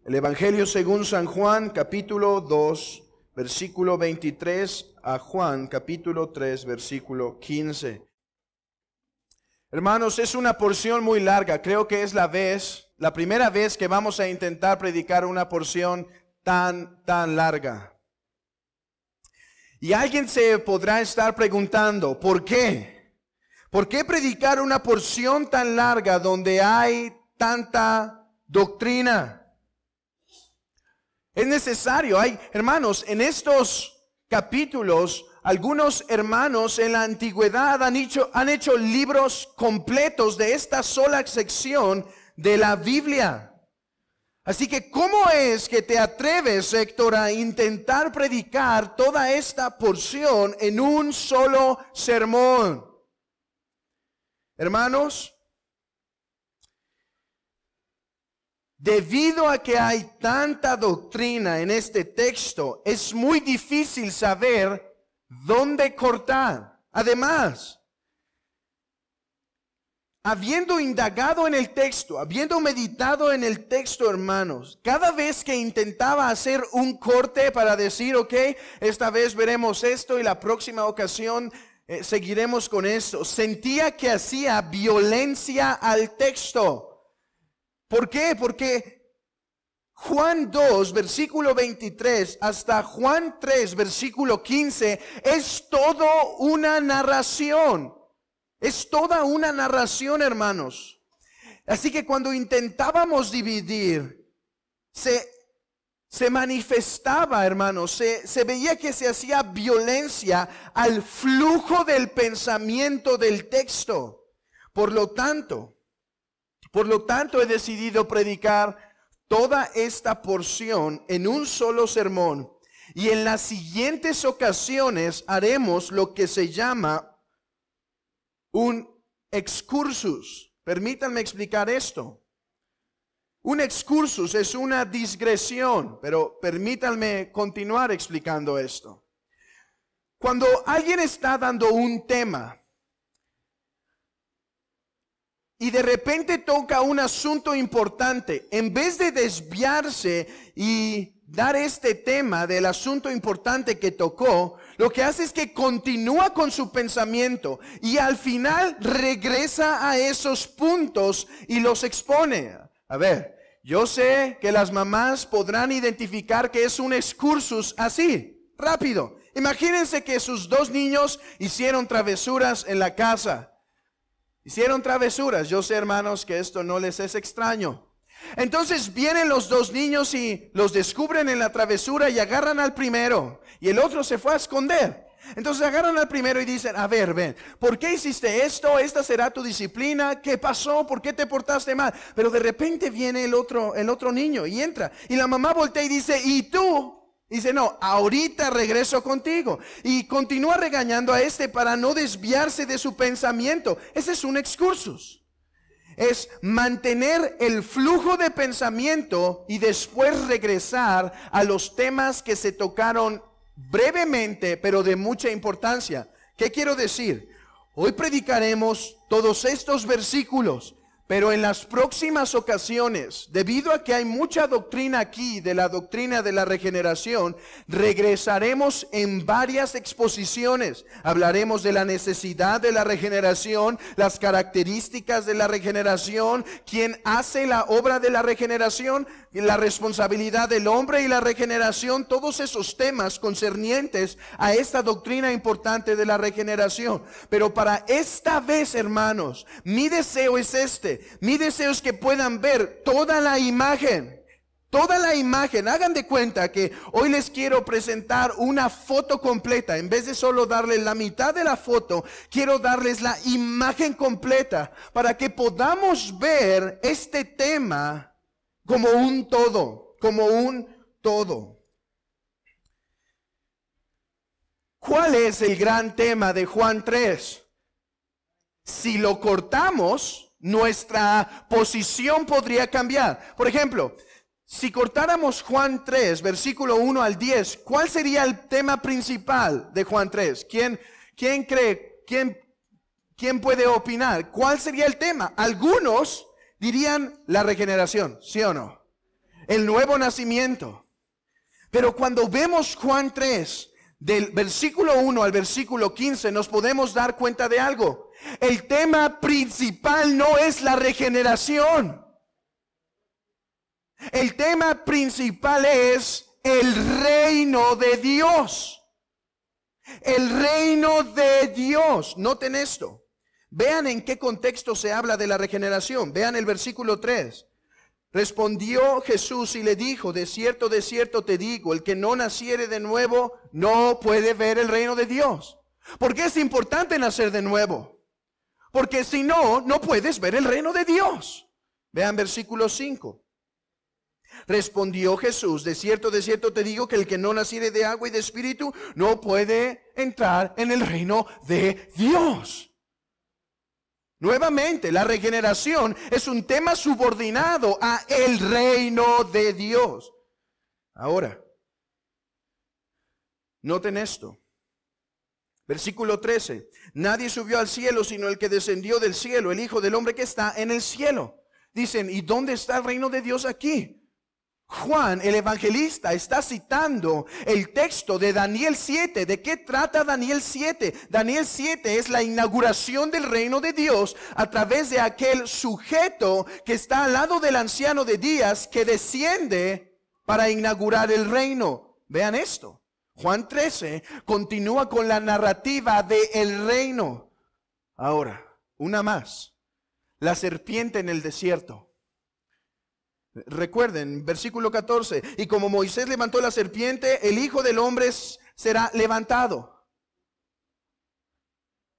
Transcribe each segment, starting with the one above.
El Evangelio según San Juan, capítulo 2, versículo 23 a Juan, capítulo 3, versículo 15. Hermanos, es una porción muy larga. Creo que es la primera vez que vamos a intentar predicar una porción tan larga. Y alguien se podrá estar preguntando, ¿por qué? ¿Por qué predicar una porción tan larga donde hay tanta doctrina? Es necesario. Hermanos, en estos capítulos, algunos hermanos en la antigüedad han hecho libros completos de esta sola sección de la Biblia. Así que, ¿cómo es que te atreves, Héctor, a intentar predicar toda esta porción en un solo sermón? Hermanos, debido a que hay tanta doctrina en este texto, es muy difícil saber dónde cortar. Además, habiendo indagado en el texto, habiendo meditado en el texto, hermanos, cada vez que intentaba hacer un corte para decir, ok, esta vez veremos esto y la próxima ocasión seguiremos con esto, sentía que hacía violencia al texto. ¿Por qué? Porque Juan 2, versículo 23, hasta Juan 3, versículo 15, es todo una narración. Es toda una narración, hermanos. Así que cuando intentábamos dividir, se manifestaba, hermanos, se veía que se hacía violencia al flujo del pensamiento del texto. Por lo tanto, he decidido predicar toda esta porción en un solo sermón. Y en las siguientes ocasiones haremos lo que se llama un excursus. Permítanme explicar esto. Un excursus es una digresión, pero permítanme continuar explicando esto. Cuando alguien está dando un tema y de repente toca un asunto importante, en vez de desviarse y dar este tema del asunto importante que tocó, lo que hace es que continúa con su pensamiento y al final regresa a esos puntos y los expone. A ver, yo sé que las mamás podrán identificar que es un excursus así, rápido. Imagínense que sus dos niños hicieron travesuras en la casa. Hicieron travesuras. Yo sé, hermanos, que esto no les es extraño. Entonces vienen los dos niños y los descubren en la travesura y agarran al primero. Y el otro se fue a esconder. Entonces agarran al primero y dicen, a ver, ven, ¿por qué hiciste esto? ¿Esta será tu disciplina? ¿Qué pasó? ¿Por qué te portaste mal? Pero de repente viene el otro niño y entra. Y la mamá voltea y dice, ¿y tú? Dice, no, ahorita regreso contigo. Y continúa regañando a este para no desviarse de su pensamiento. Ese es un excursus. Es mantener el flujo de pensamiento y después regresar a los temas que se tocaron brevemente, pero de mucha importancia. ¿Qué quiero decir? Hoy predicaremos todos estos versículos, pero en las próximas ocasiones, debido a que hay mucha doctrina aquí de la doctrina de la regeneración, regresaremos en varias exposiciones. Hablaremos de la necesidad de la regeneración, las características de la regeneración, quién hace la obra de la regeneración, la responsabilidad del hombre y la regeneración, todos esos temas concernientes a esta doctrina importante de la regeneración. Pero para esta vez, hermanos, mi deseo es este. Mi deseo es que puedan ver toda la imagen. Toda la imagen. Hagan de cuenta que hoy les quiero presentar una foto completa. En vez de solo darles la mitad de la foto, quiero darles la imagen completa para que podamos ver este tema como un todo. Como un todo. ¿Cuál es el gran tema de Juan 3? Si lo cortamos, nuestra posición podría cambiar. Por ejemplo, si cortáramos Juan 3, versículo 1 al 10, ¿cuál sería el tema principal de Juan 3? ¿Quién cree? ¿Quién puede opinar? ¿Cuál sería el tema? Algunos dirían la regeneración, ¿sí o no? el nuevo nacimiento. Pero cuando vemos Juan 3, del versículo 1 al versículo 15, nos podemos dar cuenta de algo. El tema principal no es la regeneración. El tema principal es el reino de Dios. El reino de Dios. Noten esto. Vean en qué contexto se habla de la regeneración. Vean el versículo 3. Respondió Jesús y le dijo: de cierto te digo, el que no naciere de nuevo no puede ver el reino de Dios. ¿Por qué es importante nacer de nuevo? Porque si no, no puedes ver el reino de Dios. Vean versículo 5. Respondió Jesús: de cierto te digo que el que no naciere de agua y de espíritu no puede entrar en el reino de Dios. Nuevamente, la regeneración es un tema subordinado a el reino de Dios. Ahora, noten esto. Versículo 13. Nadie subió al cielo sino el que descendió del cielo, el Hijo del Hombre que está en el cielo. Dicen, ¿y dónde está el reino de Dios aquí? Juan, el evangelista, está citando el texto de Daniel 7. ¿De qué trata Daniel 7? Daniel 7 es la inauguración del reino de Dios a través de aquel sujeto que está al lado del anciano de días que desciende para inaugurar el reino. Vean esto. Juan 13 continúa con la narrativa del reino. Ahora, una más. La serpiente en el desierto. Recuerden, versículo 14, y como Moisés levantó la serpiente, el Hijo del Hombre será levantado.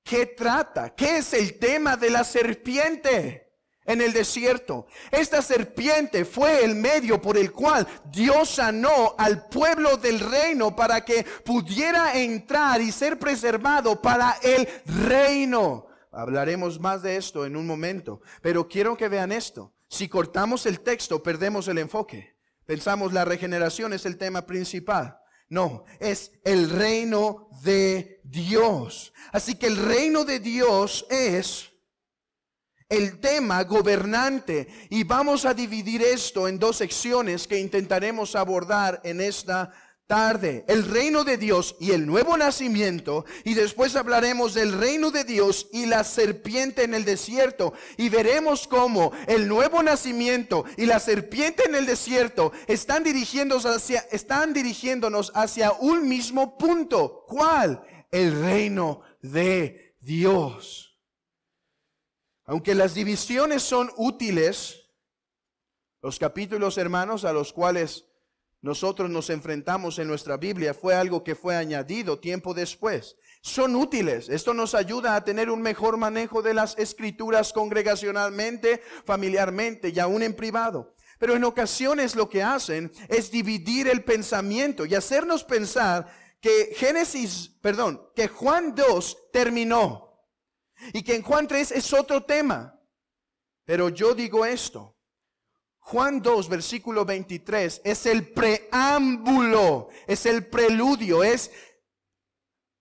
¿Qué trata? ¿Qué es el tema de la serpiente en el desierto? Esta serpiente fue el medio por el cual Dios sanó al pueblo del reino para que pudiera entrar y ser preservado para el reino. Hablaremos más de esto en un momento, pero quiero que vean esto. Si cortamos el texto, perdemos el enfoque. Pensamos la regeneración es el tema principal. No, es el reino de Dios. Así que el reino de Dios es el tema gobernante. Y vamos a dividir esto en dos secciones que intentaremos abordar en esta tarde. El reino de Dios y el nuevo nacimiento. Y después hablaremos del reino de Dios y la serpiente en el desierto. Y veremos cómo el nuevo nacimiento y la serpiente en el desierto están dirigiéndonos hacia un mismo punto. ¿Cuál? El reino de Dios. Aunque las divisiones son útiles, los capítulos, hermanos, a los cuales nosotros nos enfrentamos en nuestra Biblia fue algo que fue añadido tiempo después. Son útiles. Esto nos ayuda a tener un mejor manejo de las escrituras congregacionalmente, familiarmente y aún en privado. Pero en ocasiones lo que hacen es dividir el pensamiento y hacernos pensar que que Juan 2 terminó y que en Juan 3 es otro tema. Pero yo digo esto. Juan 2, versículo 23, es el preámbulo, es el preludio, es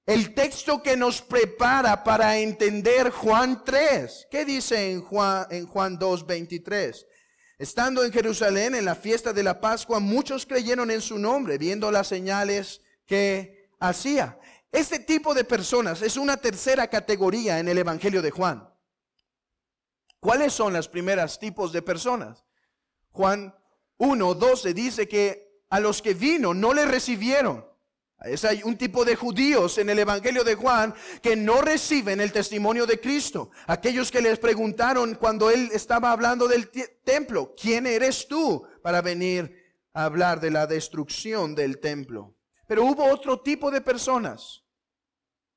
el texto que nos prepara para entender Juan 3. ¿Qué dice en Juan 2, 23? Estando en Jerusalén en la fiesta de la Pascua, muchos creyeron en su nombre, viendo las señales que hacía. Este tipo de personas es una tercera categoría en el Evangelio de Juan. ¿Cuáles son las primeras tipos de personas? Juan 1:12 dice que a los que vino no le recibieron. Hay un tipo de judíos en el Evangelio de Juan que no reciben el testimonio de Cristo. Aquellos que les preguntaron cuando él estaba hablando del templo, ¿quién eres tú para venir a hablar de la destrucción del templo? Pero hubo otro tipo de personas,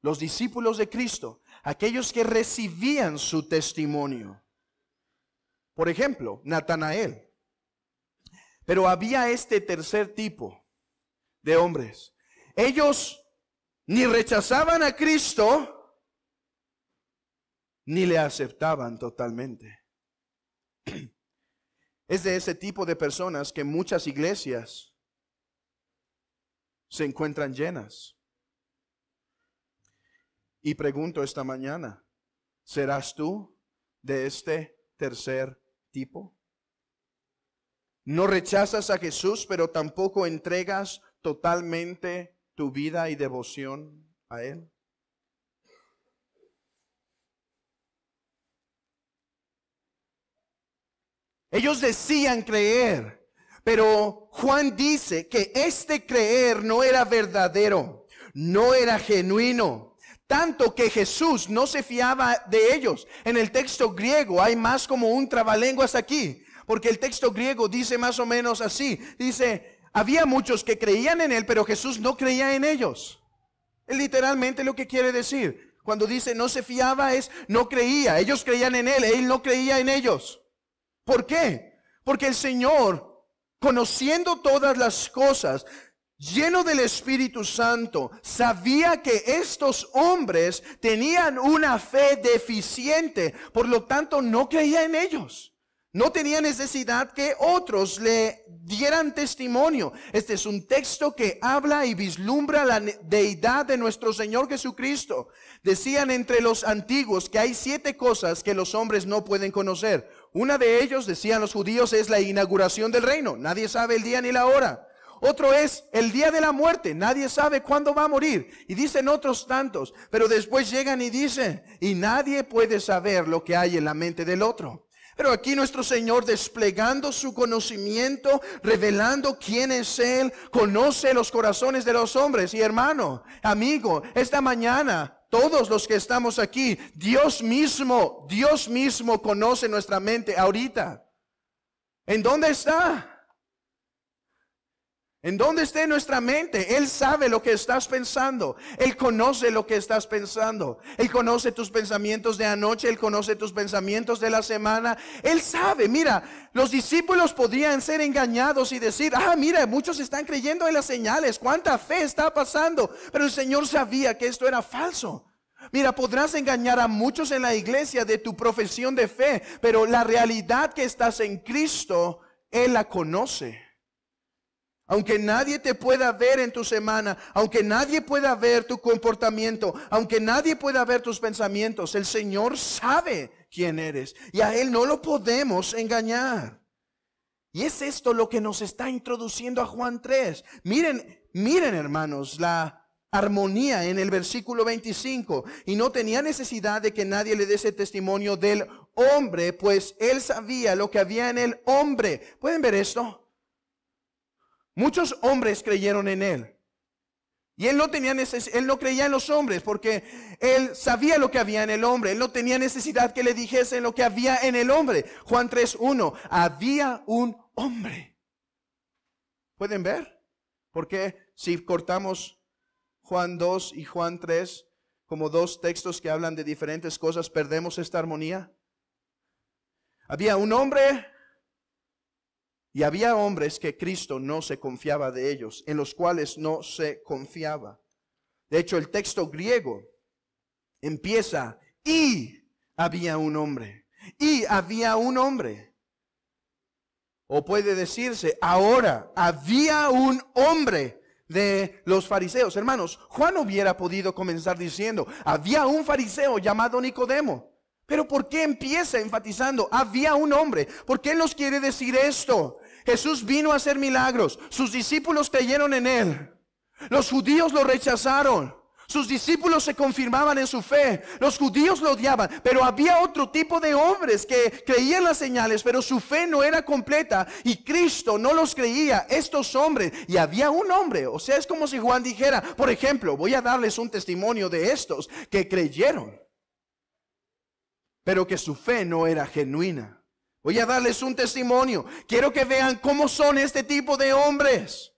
los discípulos de Cristo, aquellos que recibían su testimonio. Por ejemplo, Natanael. Pero había este tercer tipo de hombres. Ellos ni rechazaban a Cristo, ni le aceptaban totalmente. Es de ese tipo de personas que muchas iglesias se encuentran llenas. Y pregunto esta mañana, ¿serás tú de este tercer tipo? No rechazas a Jesús, pero tampoco entregas totalmente tu vida y devoción a Él. Ellos decían creer, pero Juan dice que este creer no era verdadero, no era genuino. Tanto que Jesús no se fiaba de ellos. En el texto griego hay más como un trabalenguas aquí, porque el texto griego dice más o menos así. Dice, había muchos que creían en Él, pero Jesús no creía en ellos. Es literalmente lo que quiere decir. Cuando dice no se fiaba es no creía. Ellos creían en Él no creía en ellos. ¿Por qué? Porque el Señor, conociendo todas las cosas, lleno del Espíritu Santo, sabía que estos hombres tenían una fe deficiente, por lo tanto no creía en ellos. No tenía necesidad que otros le dieran testimonio. Este es un texto que habla y vislumbra la deidad de nuestro Señor Jesucristo. Decían entre los antiguos que hay 7 cosas que los hombres no pueden conocer. Una de ellos, decían los judíos, es la inauguración del reino. Nadie sabe el día ni la hora. Otro es el día de la muerte. Nadie sabe cuándo va a morir. Y dicen otros tantos. Pero después llegan y dicen, y nadie puede saber lo que hay en la mente del otro. Pero aquí nuestro Señor, desplegando su conocimiento, revelando quién es Él, conoce los corazones de los hombres. Y hermano, amigo, esta mañana, todos los que estamos aquí, Dios mismo conoce nuestra mente ahorita. ¿En dónde está? En dónde esté nuestra mente, Él sabe lo que estás pensando. Él conoce lo que estás pensando. Él conoce tus pensamientos de anoche. Él conoce tus pensamientos de la semana. Él sabe. Mira, los discípulos podrían ser engañados y decir, mira, muchos están creyendo en las señales. ¿Cuánta fe está pasando? Pero el Señor sabía que esto era falso. Mira, podrás engañar a muchos en la iglesia de tu profesión de fe, pero la realidad que estás en Cristo, Él la conoce. Aunque nadie te pueda ver en tu semana, aunque nadie pueda ver tu comportamiento, aunque nadie pueda ver tus pensamientos, el Señor sabe quién eres y a Él no lo podemos engañar. Y es esto lo que nos está introduciendo a Juan 3. Miren hermanos, la armonía en el versículo 25. Y no tenía necesidad de que nadie le diese testimonio del hombre, pues Él sabía lo que había en el hombre. ¿Pueden ver esto? Muchos hombres creyeron en Él. Y Él no creía en los hombres porque Él sabía lo que había en el hombre. Él no tenía necesidad que le dijesen lo que había en el hombre. Juan 3:1, había un hombre. ¿Pueden ver? Porque si cortamos Juan 2 y Juan 3 como dos textos que hablan de diferentes cosas, perdemos esta armonía. Había un hombre. Y había hombres que Cristo no se confiaba de ellos, en los cuales no se confiaba. De hecho, el texto griego empieza, y había un hombre. Y había un hombre. O puede decirse, ahora había un hombre de los fariseos. Hermanos, Juan hubiera podido comenzar diciendo, había un fariseo llamado Nicodemo. Pero ¿por qué empieza enfatizando, había un hombre? ¿Por qué nos quiere decir esto? Jesús vino a hacer milagros. Sus discípulos creyeron en Él. Los judíos lo rechazaron. Sus discípulos se confirmaban en su fe. Los judíos lo odiaban. Pero había otro tipo de hombres que creían las señales, pero su fe no era completa. Y Cristo no los creía, estos hombres. Y había un hombre. O sea, es como si Juan dijera, por ejemplo, voy a darles un testimonio de estos que creyeron, pero que su fe no era genuina. Voy a darles un testimonio. Quiero que vean cómo son este tipo de hombres.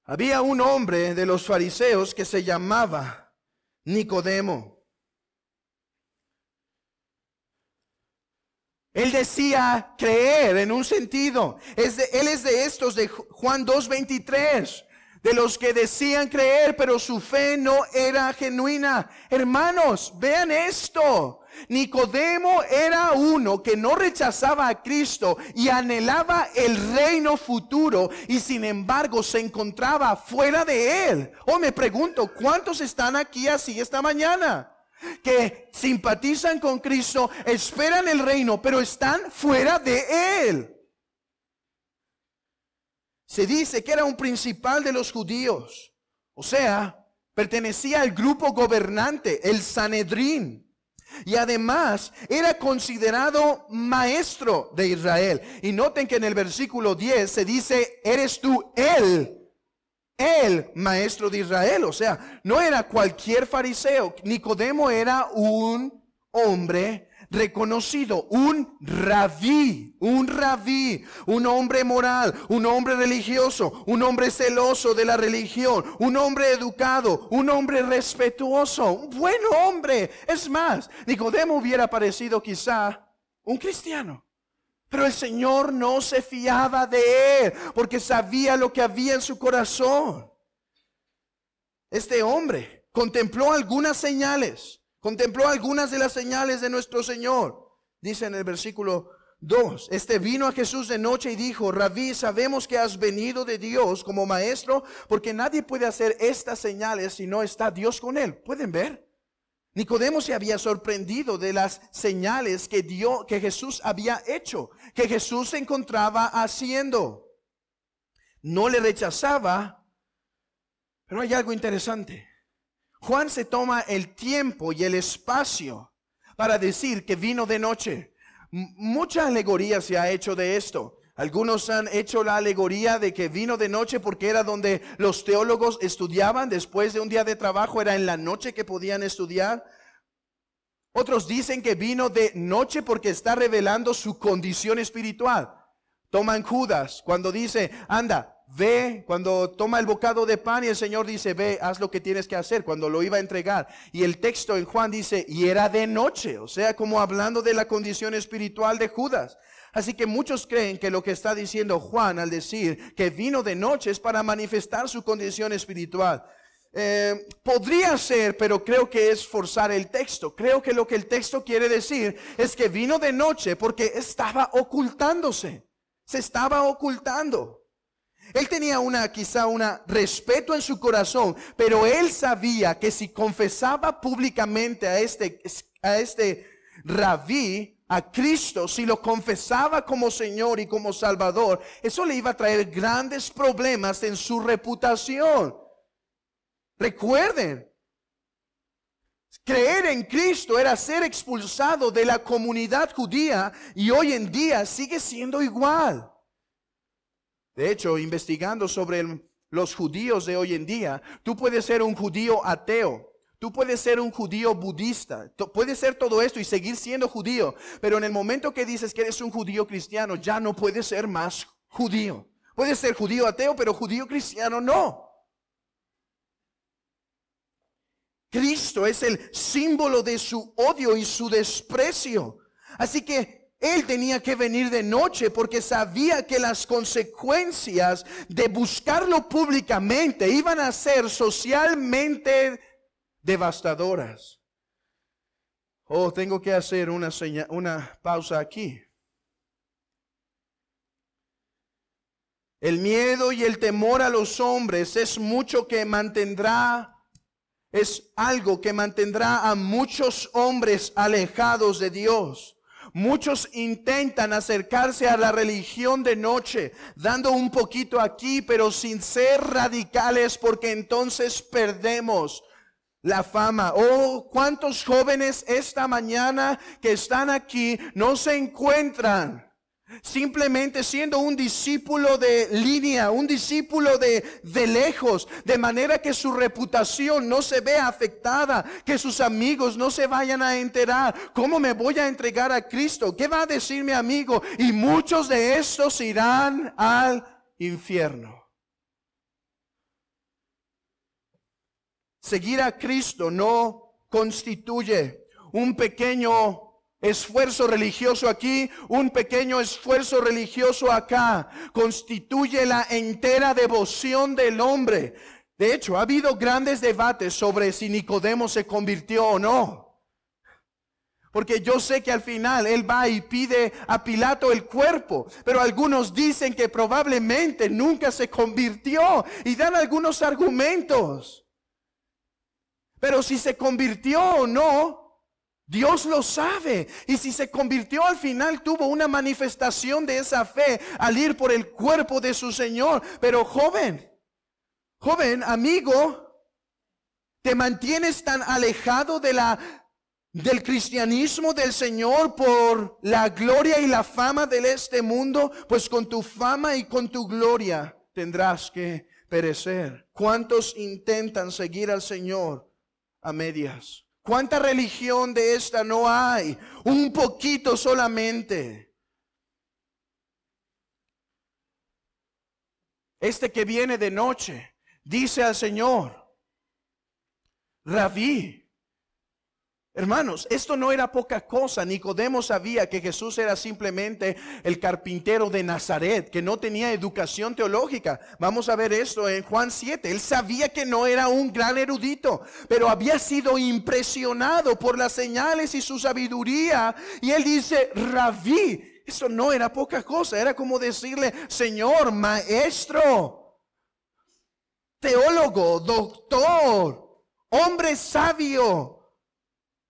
Había un hombre de los fariseos que se llamaba Nicodemo. Él decía creer en un sentido. Él es de estos de Juan 2:23. De los que decían creer, pero su fe no era genuina. Hermanos, vean esto. Nicodemo era uno que no rechazaba a Cristo y anhelaba el reino futuro, y sin embargo se encontraba fuera de Él. Me pregunto, ¿cuántos están aquí así esta mañana? que simpatizan con Cristo, esperan el reino, pero están fuera de Él. Se dice que era un principal de los judíos, o sea, pertenecía al grupo gobernante, el Sanedrín. Y además era considerado maestro de Israel. Y noten que en el versículo 10 se dice, eres tú el maestro de Israel. O sea, no era cualquier fariseo. Nicodemo era un hombre reconocido, un rabí, un hombre moral, un hombre religioso, un hombre celoso de la religión, un hombre educado, un hombre respetuoso, un buen hombre. Es más, Nicodemo hubiera parecido quizá un cristiano, pero el Señor no se fiaba de él porque sabía lo que había en su corazón. Este hombre contempló algunas señales. Contempló algunas de las señales de nuestro Señor. Dice en el versículo 2, vino a Jesús de noche y dijo, Rabí, sabemos que has venido de Dios como maestro, porque nadie puede hacer estas señales si no está Dios con él. ¿Pueden ver? Nicodemo se había sorprendido de las señales que Jesús había hecho, que Jesús se encontraba haciendo. No le rechazaba, pero hay algo interesante. Juan se toma el tiempo y el espacio para decir que vino de noche. Mucha alegoría se ha hecho de esto. Algunos han hecho la alegoría de que vino de noche porque era donde los teólogos estudiaban. Después de un día de trabajo era en la noche que podían estudiar. Otros dicen que vino de noche porque está revelando su condición espiritual. Toman Judas cuando dice, anda, ve, cuando toma el bocado de pan y el Señor dice, ve, haz lo que tienes que hacer, cuando lo iba a entregar. Y el texto en Juan dice, y era de noche, o sea, como hablando de la condición espiritual de Judas. Así que muchos creen que lo que está diciendo Juan al decir que vino de noche es para manifestar su condición espiritual. Podría ser, pero creo que es forzar el texto. Creo que lo que el texto quiere decir es que vino de noche porque estaba ocultándose. Se estaba ocultando. Él tenía quizá un respeto en su corazón, pero él sabía que si confesaba públicamente a este rabí, a Cristo, si lo confesaba como Señor y como Salvador, eso le iba a traer grandes problemas en su reputación. Recuerden, creer en Cristo era ser expulsado de la comunidad judía y hoy en día sigue siendo igual. De hecho, investigando sobre los judíos de hoy en día, tú puedes ser un judío ateo, tú puedes ser un judío budista, puedes ser todo esto y seguir siendo judío, pero en el momento que dices que eres un judío cristiano, ya no puedes ser más judío. Puedes ser judío ateo, pero judío cristiano no. Cristo es el símbolo de su odio y su desprecio. Así que él tenía que venir de noche porque sabía que las consecuencias de buscarlo públicamente iban a ser socialmente devastadoras. Oh, tengo que hacer una pausa aquí. El miedo y el temor a los hombres es algo que mantendrá a muchos hombres alejados de Dios. Muchos intentan acercarse a la religión de noche, dando un poquito aquí, pero sin ser radicales, porque entonces perdemos la fama. Oh, cuántos jóvenes esta mañana que están aquí no se encuentran simplemente siendo un discípulo de línea, un discípulo de lejos, de manera que su reputación no se vea afectada, que sus amigos no se vayan a enterar. ¿Cómo me voy a entregar a Cristo? ¿Qué va a decir mi amigo? Y muchos de estos irán al infierno. Seguir a Cristo no constituye un pequeño esfuerzo religioso aquí, un pequeño esfuerzo religioso acá. Constituye la entera devoción del hombre. De hecho, ha habido grandes debates sobre si Nicodemo se convirtió o no. Porque yo sé que al final él va y pide a Pilato el cuerpo, pero algunos dicen que probablemente nunca se convirtió y dan algunos argumentos. Pero si se convirtió o no, Dios lo sabe. Y si se convirtió al final, tuvo una manifestación de esa fe al ir por el cuerpo de su Señor. Pero joven, amigo, ¿te mantienes tan alejado del cristianismo del Señor por la gloria y la fama de este mundo? Pues con tu fama y con tu gloria tendrás que perecer. ¿Cuántos intentan seguir al Señor a medias? ¿Cuánta religión de esta no hay? Un poquito solamente. Este que viene de noche dice al Señor: Rabí. Hermanos, esto no era poca cosa. Nicodemo sabía que Jesús era simplemente el carpintero de Nazaret, que no tenía educación teológica. Vamos a ver esto en Juan 7. Él sabía que no era un gran erudito, pero había sido impresionado por las señales y su sabiduría. Y él dice: Rabí. Eso no era poca cosa. Era como decirle: Señor, maestro, teólogo, doctor, hombre sabio.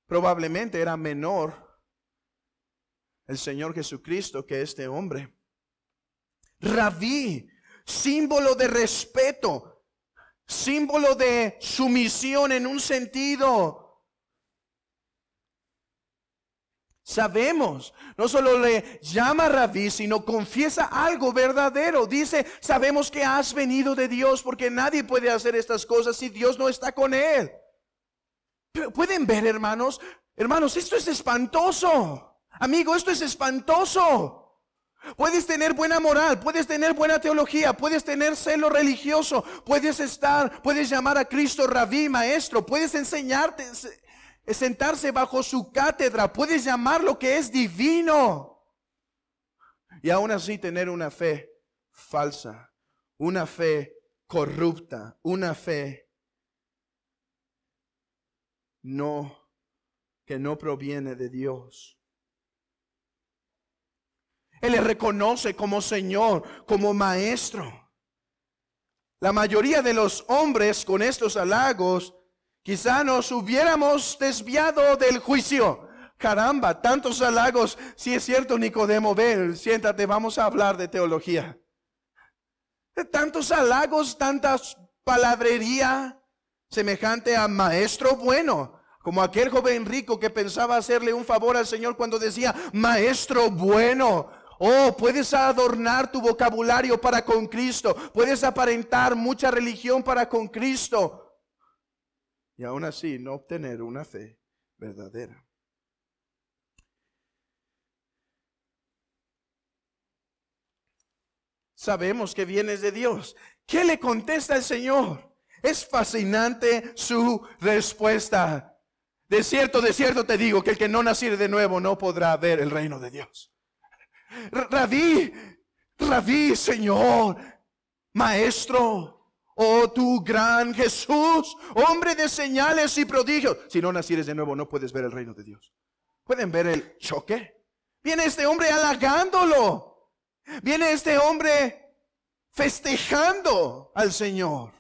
Probablemente era menor el Señor Jesucristo que este hombre. Rabí, símbolo de respeto, símbolo de sumisión en un sentido. Sabemos, no solo le llama Rabí, sino confiesa algo verdadero. Dice: sabemos que has venido de Dios, porque nadie puede hacer estas cosas si Dios no está con él. ¿Pueden ver, hermanos? Hermanos, esto es espantoso. Amigo, esto es espantoso. Puedes tener buena moral, puedes tener buena teología, puedes tener celo religioso, puedes llamar a Cristo Rabí, maestro, puedes enseñarte, sentarse bajo su cátedra, puedes llamar lo que es divino, y aún así tener una fe falsa, una fe corrupta, una fe que no proviene de Dios. Él le reconoce como Señor, como Maestro. La mayoría de los hombres con estos halagos quizá nos hubiéramos desviado del juicio. Caramba, tantos halagos. Si es cierto, Nicodemo, ven, siéntate, vamos a hablar de teología. Tantos halagos, tantas palabrería semejante a maestro bueno, como aquel joven rico que pensaba hacerle un favor al Señor cuando decía: maestro bueno. Oh, puedes adornar tu vocabulario para con Cristo, puedes aparentar mucha religión para con Cristo, y aún así no obtener una fe verdadera. Sabemos que vienes de Dios. ¿Qué le contesta el Señor? Es fascinante su respuesta. De cierto te digo que el que no naciere de nuevo no podrá ver el reino de Dios. Rabí, Señor, maestro, oh tu gran Jesús, hombre de señales y prodigios. Si no nacieres de nuevo no puedes ver el reino de Dios. ¿Pueden ver el choque? Viene este hombre halagándolo. Viene este hombre festejando al Señor.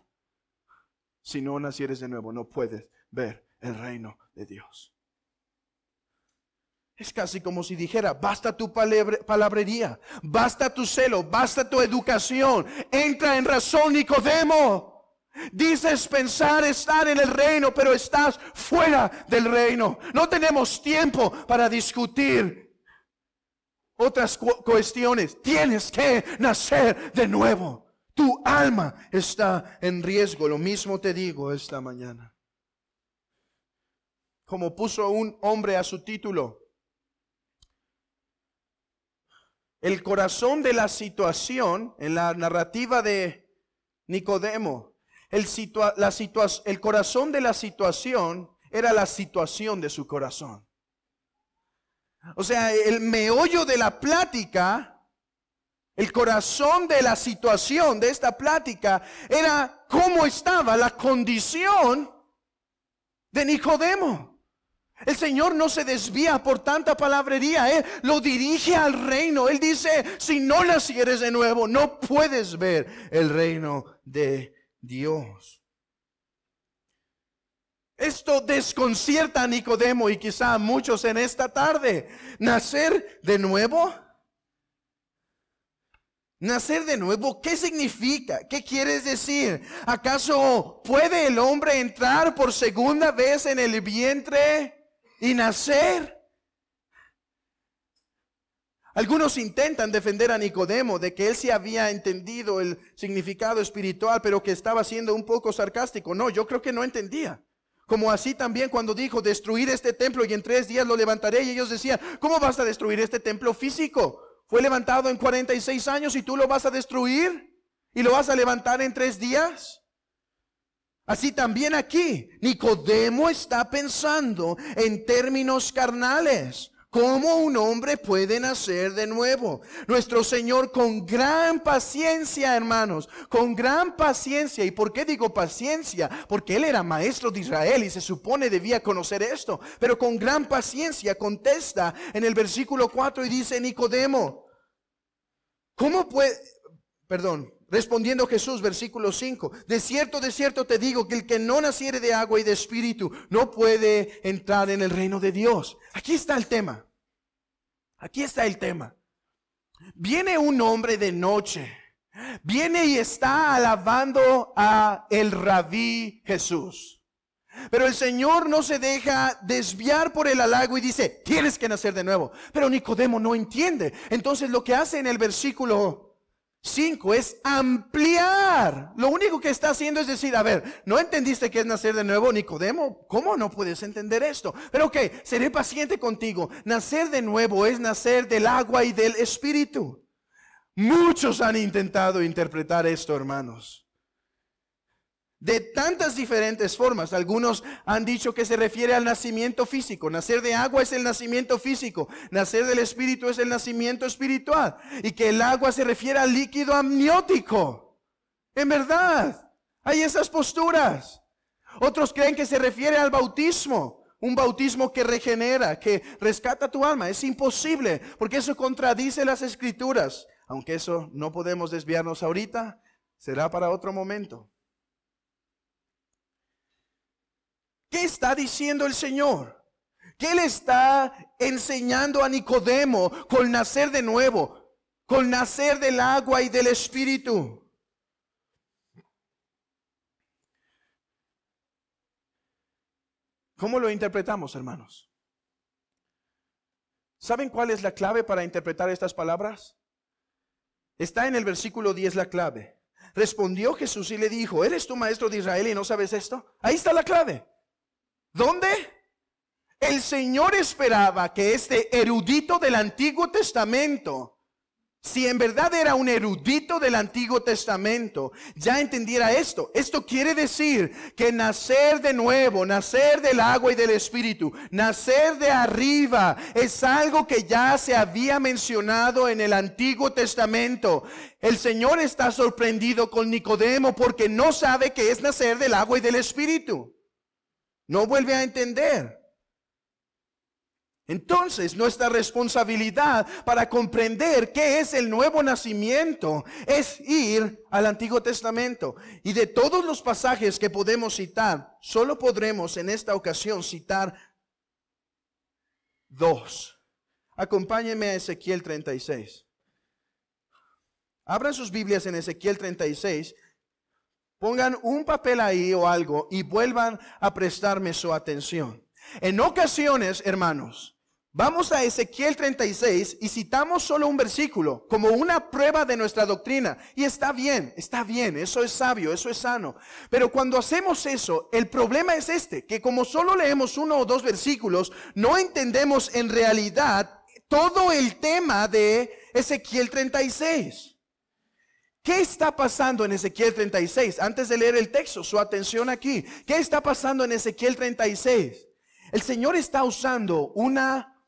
Si no nacieres de nuevo, no puedes ver el reino de Dios. Es casi como si dijera: basta tu palabrería, basta tu celo, basta tu educación. Entra en razón, Nicodemo. Dices pensar estar en el reino, pero estás fuera del reino. No tenemos tiempo para discutir otras cuestiones. Tienes que nacer de nuevo. Tu alma está en riesgo. Lo mismo te digo esta mañana. Como puso un hombre a su título: el corazón de la situación, en la narrativa de Nicodemo, el corazón de la situación era la situación de su corazón. O sea, el meollo de la plática, el corazón de la situación de esta plática era cómo estaba la condición de Nicodemo. El Señor no se desvía por tanta palabrería. Él lo dirige al reino. Él dice: si no nacieres de nuevo, no puedes ver el reino de Dios. Esto desconcierta a Nicodemo y quizá a muchos en esta tarde. ¿Nacer de nuevo? ¿Nacer de nuevo? ¿Qué significa? ¿Qué quieres decir? ¿Acaso puede el hombre entrar por segunda vez en el vientre y nacer? Algunos intentan defender a Nicodemo de que él sí había entendido el significado espiritual, pero que estaba siendo un poco sarcástico. No, yo creo que no entendía. Como así también cuando dijo, destruir este templo y en 3 días lo levantaré. Y ellos decían, ¿cómo vas a destruir este templo físico? Fue levantado en 46 años y tú lo vas a destruir y lo vas a levantar en 3 días. Así también aquí, Nicodemo está pensando en términos carnales. ¿Cómo un hombre puede nacer de nuevo? Nuestro Señor con gran paciencia, hermanos, con gran paciencia. ¿Y por qué digo paciencia? Porque Él era maestro de Israel y se supone debía conocer esto. Pero con gran paciencia contesta en el versículo 4 y dice, Nicodemo, ¿cómo puede? Respondiendo Jesús, versículo 5, de cierto te digo que el que no naciere de agua y de espíritu no puede entrar en el reino de Dios. Aquí está el tema. Aquí está el tema. Viene un hombre de noche. Viene y está alabando a el Rabí Jesús. Pero el Señor no se deja desviar por el halago y dice, tienes que nacer de nuevo. Pero Nicodemo no entiende. Entonces lo que hace en el versículo 5 es ampliar. Lo único que está haciendo es decir, a ver, ¿no entendiste qué es nacer de nuevo, Nicodemo? ¿Cómo no puedes entender esto? Pero ok, seré paciente contigo. Nacer de nuevo es nacer del agua y del espíritu. Muchos han intentado interpretar esto, hermanos, de tantas diferentes formas. Algunos han dicho que se refiere al nacimiento físico. Nacer de agua es el nacimiento físico. Nacer del espíritu es el nacimiento espiritual. Y que el agua se refiere al líquido amniótico. En verdad, hay esas posturas. Otros creen que se refiere al bautismo. Un bautismo que regenera, que rescata tu alma. Es imposible, porque eso contradice las escrituras. Aunque eso no podemos desviarnos ahorita, será para otro momento. ¿Qué está diciendo el Señor? ¿Qué le está enseñando a Nicodemo con nacer de nuevo? Con nacer del agua y del espíritu. ¿Cómo lo interpretamos, hermanos? ¿Saben cuál es la clave para interpretar estas palabras? Está en el versículo 10 la clave. Respondió Jesús y le dijo, ¿eres tú maestro de Israel y no sabes esto? Ahí está la clave. ¿Dónde? El Señor esperaba que este erudito del Antiguo Testamento, si en verdad era un erudito del Antiguo Testamento, ya entendiera esto. Esto quiere decir que nacer de nuevo, nacer del agua y del espíritu, nacer de arriba, es algo que ya se había mencionado en el Antiguo Testamento. El Señor está sorprendido con Nicodemo porque no sabe qué es nacer del agua y del espíritu. No vuelve a entender. Entonces, nuestra responsabilidad para comprender qué es el nuevo nacimiento es ir al Antiguo Testamento. Y de todos los pasajes que podemos citar, solo podremos en esta ocasión citar 2. Acompáñenme a Ezequiel 36. Abran sus Biblias en Ezequiel 36. Pongan un papel ahí o algo y vuelvan a prestarme su atención. En ocasiones, hermanos, vamos a Ezequiel 36 y citamos solo un versículo como una prueba de nuestra doctrina. Y está bien, eso es sabio, eso es sano. Pero cuando hacemos eso, el problema es que como solo leemos 1 o 2 versículos, no entendemos en realidad todo el tema de Ezequiel 36. ¿Qué está pasando en Ezequiel 36? Antes de leer el texto, su atención aquí. ¿Qué está pasando en Ezequiel 36? El Señor está usando una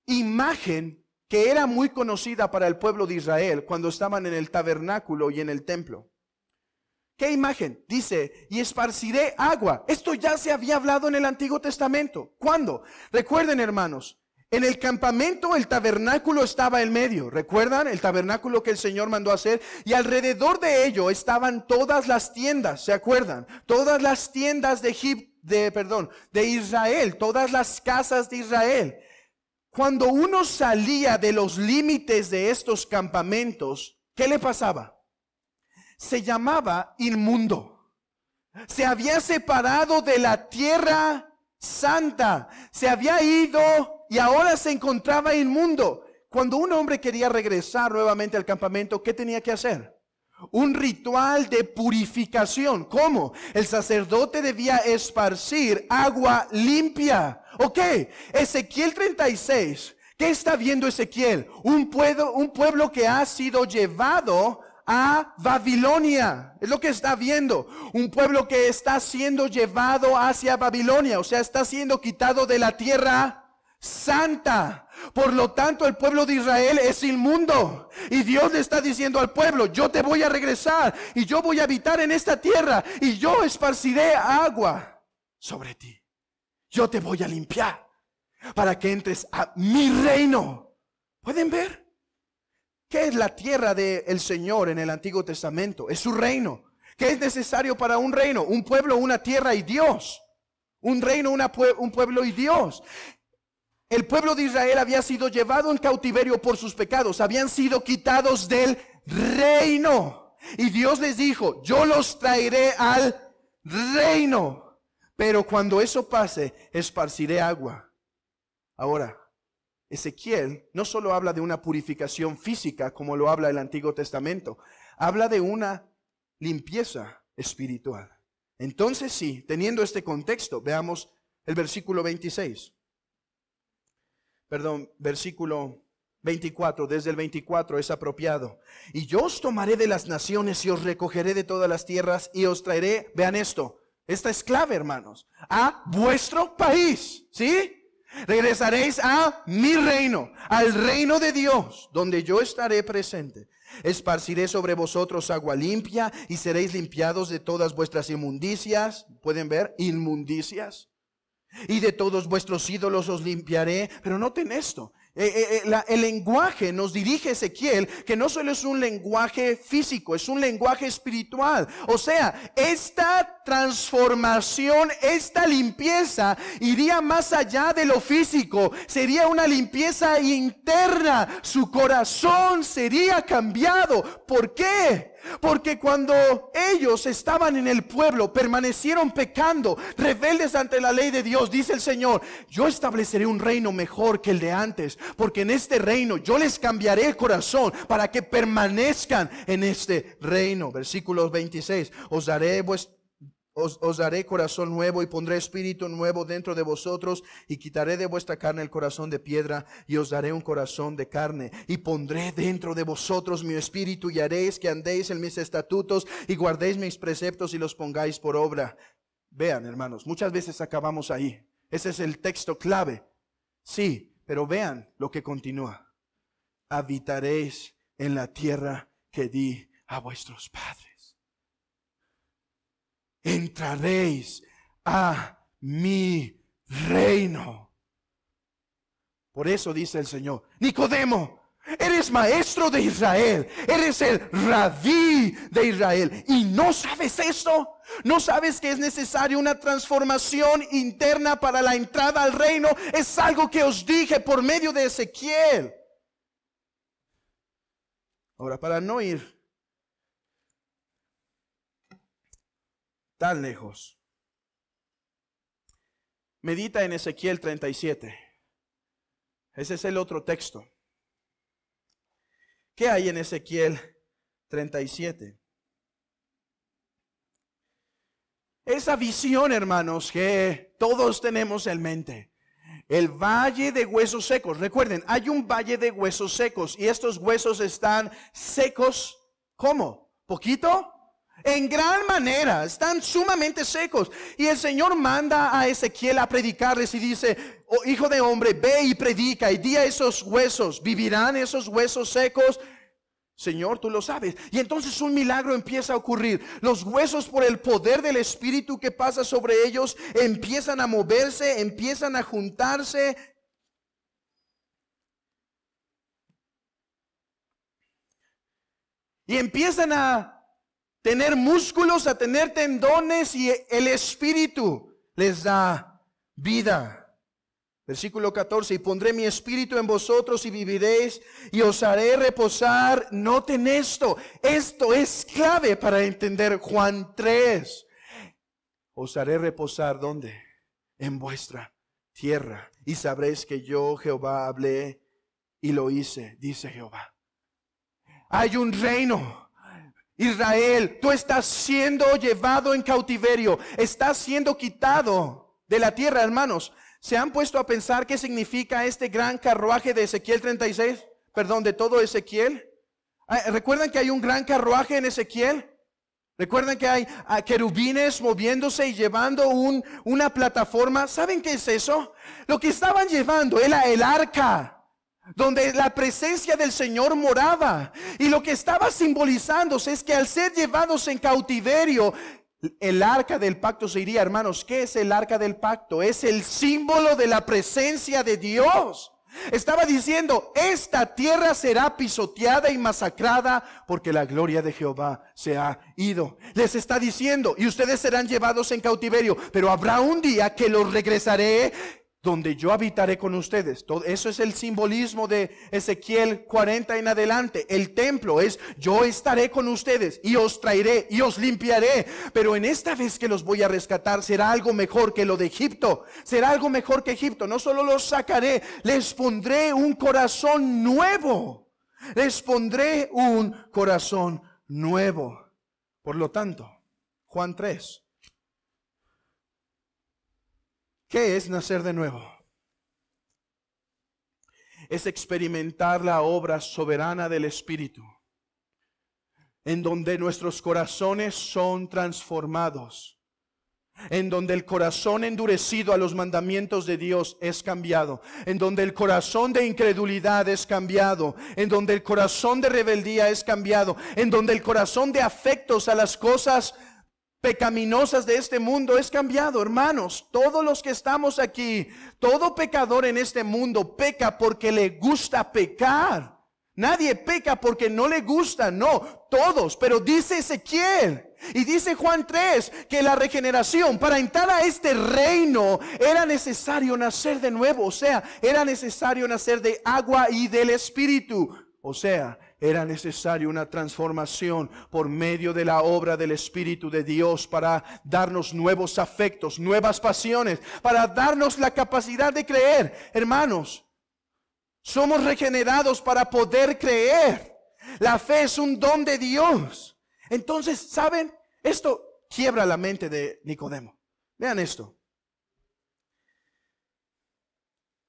imagen que era muy conocida para el pueblo de Israel cuando estaban en el tabernáculo y en el templo. ¿Qué imagen? Dice, y esparciré agua. Esto ya se había hablado en el Antiguo Testamento. ¿Cuándo? Recuerden, hermanos, en el campamento el tabernáculo estaba en medio. ¿Recuerdan? El tabernáculo que el Señor mandó hacer. Y alrededor de ello estaban todas las tiendas. ¿Se acuerdan? Todas las tiendas de de Israel, todas las casas de Israel. Cuando uno salía de los límites de estos campamentos, ¿qué le pasaba? Se llamaba inmundo. Se había separado de la tierra santa. Se había ido y ahora se encontraba inmundo. Cuando un hombre quería regresar nuevamente al campamento, ¿qué tenía que hacer? Un ritual de purificación. ¿Cómo? El sacerdote debía esparcir agua limpia. Ok, Ezequiel 36. ¿Qué está viendo Ezequiel? Un pueblo que ha sido llevado a Babilonia. Es lo que está viendo. Un pueblo que está siendo llevado hacia Babilonia. O sea, está siendo quitado de la tierra santa. Por lo tanto, el pueblo de Israel es inmundo. Y Dios le está diciendo al pueblo: yo te voy a regresar y yo voy a habitar en esta tierra y yo esparciré agua sobre ti. Yo te voy a limpiar para que entres a mi reino. ¿Pueden ver? ¿Qué es la tierra del Señor en el Antiguo Testamento? Es su reino. ¿Qué es necesario para un reino? Un pueblo, una tierra y Dios. Un reino, un pueblo y Dios. El pueblo de Israel había sido llevado en cautiverio por sus pecados. Habían sido quitados del reino. Y Dios les dijo: yo los traeré al reino. Pero cuando eso pase, esparciré agua. Ahora, Ezequiel no solo habla de una purificación física como lo habla el Antiguo Testamento. Habla de una limpieza espiritual. Entonces sí, teniendo este contexto, veamos el versículo 26. Versículo 24, desde el 24 es apropiado. Y yo os tomaré de las naciones y os recogeré de todas las tierras y os traeré, vean esto, esta es clave, hermanos, a vuestro país, ¿sí? Regresaréis a mi reino, al reino de Dios, donde yo estaré presente. Esparciré sobre vosotros agua limpia y seréis limpiados de todas vuestras inmundicias. ¿Pueden ver? Inmundicias. Y de todos vuestros ídolos os limpiaré. Pero noten esto. El lenguaje nos dirige Ezequiel, que no solo es un lenguaje físico, es un lenguaje espiritual. O sea, esta transformación, esta limpieza iría más allá de lo físico. Sería una limpieza interna. Su corazón sería cambiado. ¿Por qué? Porque cuando ellos estaban en el pueblo, permanecieron pecando, rebeldes ante la ley de Dios, dice el Señor: yo estableceré un reino mejor que el de antes, porque en este reino yo les cambiaré el corazón para que permanezcan en este reino. Versículo 26, os daré corazón nuevo y pondré espíritu nuevo dentro de vosotros y quitaré de vuestra carne el corazón de piedra y os daré un corazón de carne y pondré dentro de vosotros mi espíritu y haréis que andéis en mis estatutos y guardéis mis preceptos y los pongáis por obra. Vean, hermanos, muchas veces acabamos ahí. Ese es el texto clave. Sí, pero vean lo que continúa. Habitaréis en la tierra que di a vuestros padres. Entraréis a mi reino. Por eso dice el Señor: Nicodemo, eres maestro de Israel, eres el rabí de Israel, ¿y no sabes esto? ¿No sabes que es necesaria una transformación interna para la entrada al reino? Es algo que os dije por medio de Ezequiel. Ahora, para no ir tan lejos, medita en Ezequiel 37. Ese es el otro texto. ¿Qué hay en Ezequiel 37? Esa visión, hermanos, que todos tenemos en mente. El valle de huesos secos. Recuerden, hay un valle de huesos secos y estos huesos están secos. ¿Cómo? ¿Poquito? En gran manera, están sumamente secos. Y el Señor manda a Ezequiel a predicarles y dice: oh, hijo de hombre, ve y predica y di a esos huesos: ¿vivirán esos huesos secos? Señor, tú lo sabes. Y entonces un milagro empieza a ocurrir. Los huesos, por el poder del Espíritu que pasa sobre ellos, empiezan a moverse, empiezan a juntarse. Y empiezan a tener músculos, a tener tendones, y el Espíritu les da vida. Versículo 14, y pondré mi espíritu en vosotros y viviréis y os haré reposar. Noten esto es clave para entender Juan 3. Os haré reposar, ¿dónde? En vuestra tierra. Y sabréis que yo, Jehová, hablé y lo hice, dice Jehová. Hay un reino. Israel, tú estás siendo llevado en cautiverio. Estás siendo quitado de la tierra, hermanos. ¿Se han puesto a pensar qué significa este gran carruaje de Ezequiel 36? Perdón, de todo Ezequiel. ¿Recuerdan que hay un gran carruaje en Ezequiel? ¿Recuerdan que hay querubines moviéndose y llevando una plataforma? ¿Saben qué es eso? Lo que estaban llevando era el arca, donde la presencia del Señor moraba. Y lo que estaba simbolizándose es que al ser llevados en cautiverio, el arca del pacto se iría. Hermanos, ¿qué es el arca del pacto? Es el símbolo de la presencia de Dios. Estaba diciendo, esta tierra será pisoteada y masacrada porque la gloria de Jehová se ha ido. Les está diciendo, y ustedes serán llevados en cautiverio, pero habrá un día que los regresaré, donde yo habitaré con ustedes. Todo eso es el simbolismo de Ezequiel 40 en adelante. El templo es, yo estaré con ustedes y os traeré y os limpiaré. Pero en esta vez que los voy a rescatar será algo mejor que lo de Egipto. Será algo mejor que Egipto. No solo los sacaré, les pondré un corazón nuevo. Les pondré un corazón nuevo. Por lo tanto, Juan 3. ¿Qué es nacer de nuevo? Es experimentar la obra soberana del Espíritu, en donde nuestros corazones son transformados, en donde el corazón endurecido a los mandamientos de Dios es cambiado, en donde el corazón de incredulidad es cambiado, en donde el corazón de rebeldía es cambiado, en donde el corazón de afectos a las cosas pecaminosas de este mundo es cambiado. Hermanos, todos los que estamos aquí, todo pecador en este mundo peca porque le gusta pecar. Nadie peca porque no le gusta, no, todos. Pero dice Ezequiel y dice Juan 3 que la regeneración, para entrar a este reino, era necesario nacer de nuevo. O sea, era necesario nacer de agua y del Espíritu. O sea, era necesario una transformación por medio de la obra del Espíritu de Dios para darnos nuevos afectos, nuevas pasiones, para darnos la capacidad de creer. Hermanos, somos regenerados para poder creer. La fe es un don de Dios. Entonces, ¿saben? Esto quiebra la mente de Nicodemo. Vean esto.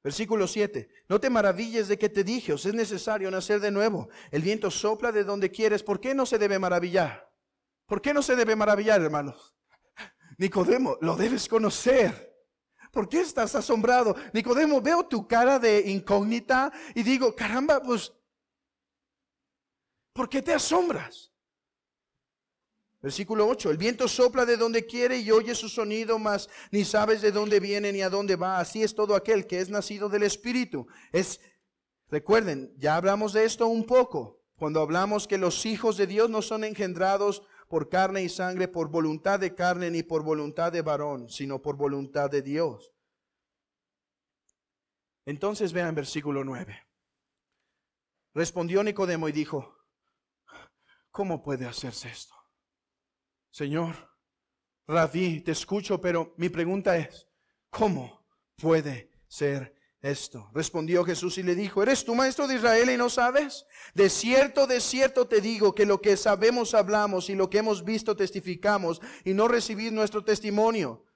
Versículo 7. No te maravilles de que te dije, os es necesario nacer de nuevo. El viento sopla de donde quieres. ¿Por qué no se debe maravillar? ¿Por qué no se debe maravillar, hermanos? Nicodemo, lo debes conocer. ¿Por qué estás asombrado? Nicodemo, veo tu cara de incógnita y digo, caramba, pues, ¿por qué te asombras? Versículo 8, el viento sopla de donde quiere y oye su sonido, mas ni sabes de dónde viene ni a dónde va. Así es todo aquel que es nacido del Espíritu. Recuerden, ya hablamos de esto un poco, cuando hablamos que los hijos de Dios no son engendrados por carne y sangre, por voluntad de carne ni por voluntad de varón, sino por voluntad de Dios. Entonces vean versículo 9. Respondió Nicodemo y dijo, ¿cómo puede hacerse esto? Señor, Rabí, te escucho, pero mi pregunta es, ¿cómo puede ser esto? Respondió Jesús y le dijo, ¿eres tú maestro de Israel y no sabes? De cierto te digo que lo que sabemos hablamos y lo que hemos visto testificamos y no recibid nuestro testimonio.